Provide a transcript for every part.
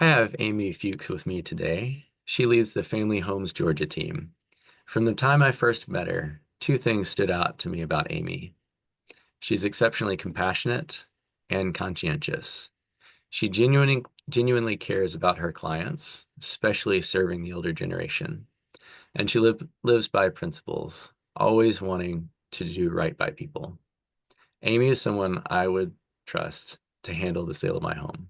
I have Amy Fuchs with me today. She leads the Family Homes Georgia team. From the time I first met her, two things stood out to me about Amy. She's exceptionally compassionate and conscientious. She genuinely cares about her clients, especially serving the older generation. And she lives by principles, always wanting to do right by people. Amy is someone I would trust to handle the sale of my home.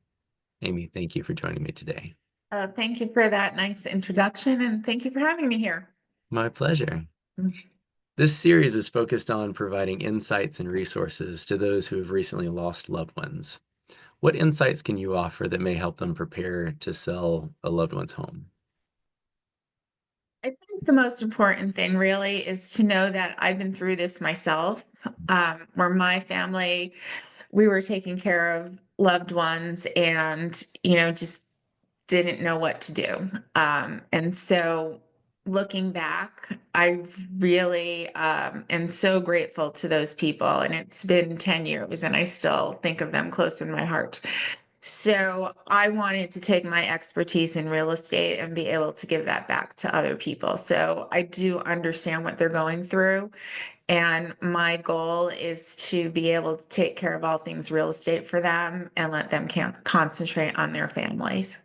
Amy, thank you for joining me today. Thank you for that nice introduction, and thank you for having me here. My pleasure. This series is focused on providing insights and resources to those who have recently lost loved ones. What insights can you offer that may help them prepare to sell a loved one's home? I think the most important thing really is to know that I've been through this myself, where my family, we were taking care of loved ones and, just didn't know what to do. And so looking back, I really am so grateful to those people. And it's been 10 years and I still think of them close in my heart. So I wanted to take my expertise in real estate and be able to give that back to other people. So I do understand what they're going through. And my goal is to be able to take care of all things real estate for them and let them concentrate on their families.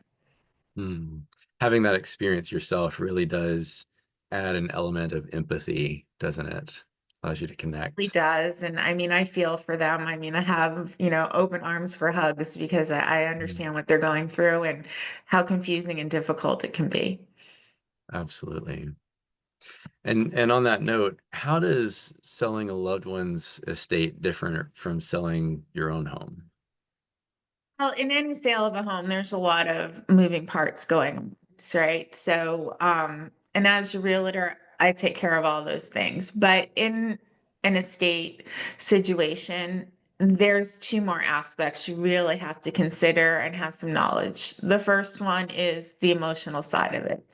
Hmm. Having that experience yourself really does add an element of empathy, doesn't it? Allows you to Really connect. does. And I mean, I feel for them. I mean, I have, open arms for hugs because I Mm, understand what they're going through and how confusing and difficult it can be. absolutely. And on that note, how does selling a loved one's estate differ from selling your own home? Well, in any sale of a home, there's a lot of moving parts going on, right? So, and as your realtor, I take care of all those things. But in an estate situation, there's two more aspects you really have to consider and have some knowledge. The first one is the emotional side of it.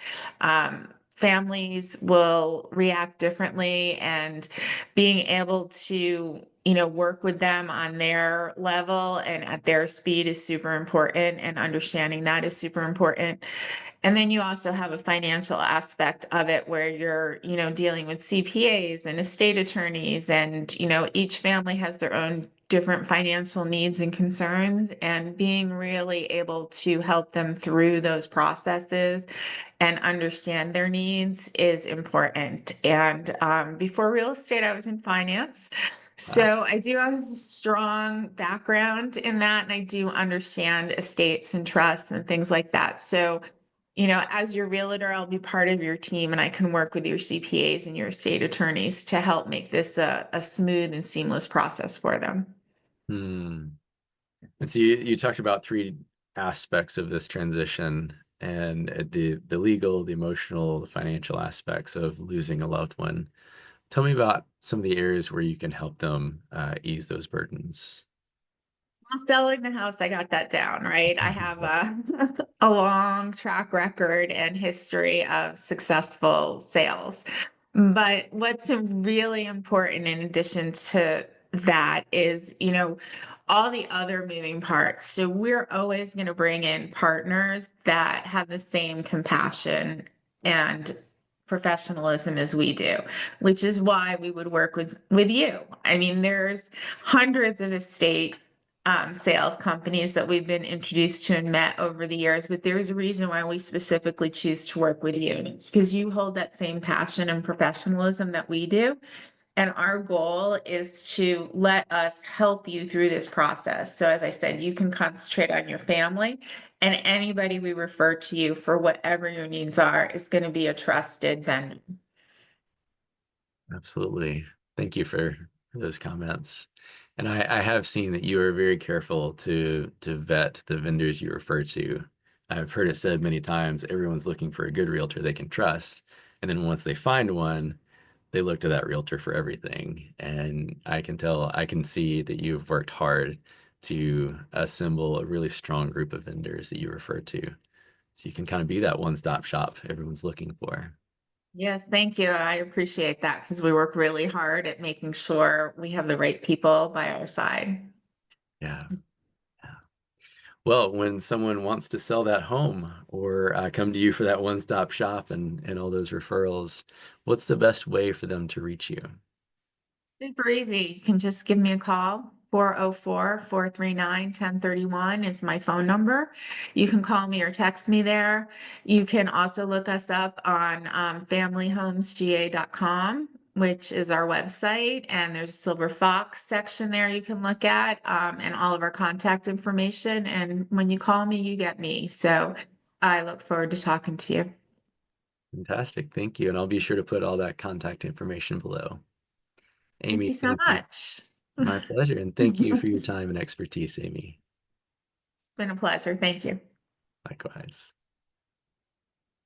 Families will react differently, and being able to work with them on their level and at their speed is super important, and understanding that is super important. And then you also have a financial aspect of it where you're, dealing with CPAs and estate attorneys, and, each family has their own different financial needs and concerns, and being really able to help them through those processes and understand their needs is important. And before real estate, I was in finance. Wow. So I do have a strong background in that, and I do understand estates and trusts and things like that. So, as your realtor, I'll be part of your team and I can work with your CPAs and your estate attorneys to help make this a smooth and seamless process for them. Hmm. And so you talked about three aspects of this transition and the legal, the emotional, the financial aspects of losing a loved one. Tell me about some of the areas where you can help them ease those burdens. Well, selling the house, I got that down, right? I have Yep. a long track record and history of successful sales. But what's really important in addition to that is, all the other moving parts. So we're always going to bring in partners that have the same compassion and professionalism as we do, which is why we would work with you. I mean, there's hundreds of estate sales companies that we've been introduced to and met over the years, but there's a reason why we specifically choose to work with you. And it's because you hold that same passion and professionalism that we do. And our goal is to let us help you through this process. So, as I said, you can concentrate on your family, and anybody we refer to you for whatever your needs are is going to be a trusted vendor. Absolutely. Thank you for those comments. And I have seen that you are very careful to vet the vendors you refer to. I've heard it said many times, everyone's looking for a good realtor they can trust. And then once they find one, they look to that realtor for everything. And I can tell, I can see that you've worked hard to assemble a really strong group of vendors that you refer to. So you can kind of be that one-stop shop everyone's looking for. Yes, thank you. I appreciate that because we work really hard at making sure we have the right people by our side. Yeah. Well, when someone wants to sell that home or come to you for that one-stop shop and all those referrals, what's the best way for them to reach you? Super easy. You can just give me a call. 404-439-1031 is my phone number. You can call me or text me there. You can also look us up on FamilyHomesGa.com, which is our website, and there's a Silver Fox section there you can look at, and all of our contact information. And when you call me, you get me. So I look forward to talking to you. Fantastic. Thank you. And I'll be sure to put all that contact information below. Thank Amy, you so thank you. much. My pleasure. And thank you for your time and expertise, Amy. Been a pleasure. Thank you. Likewise.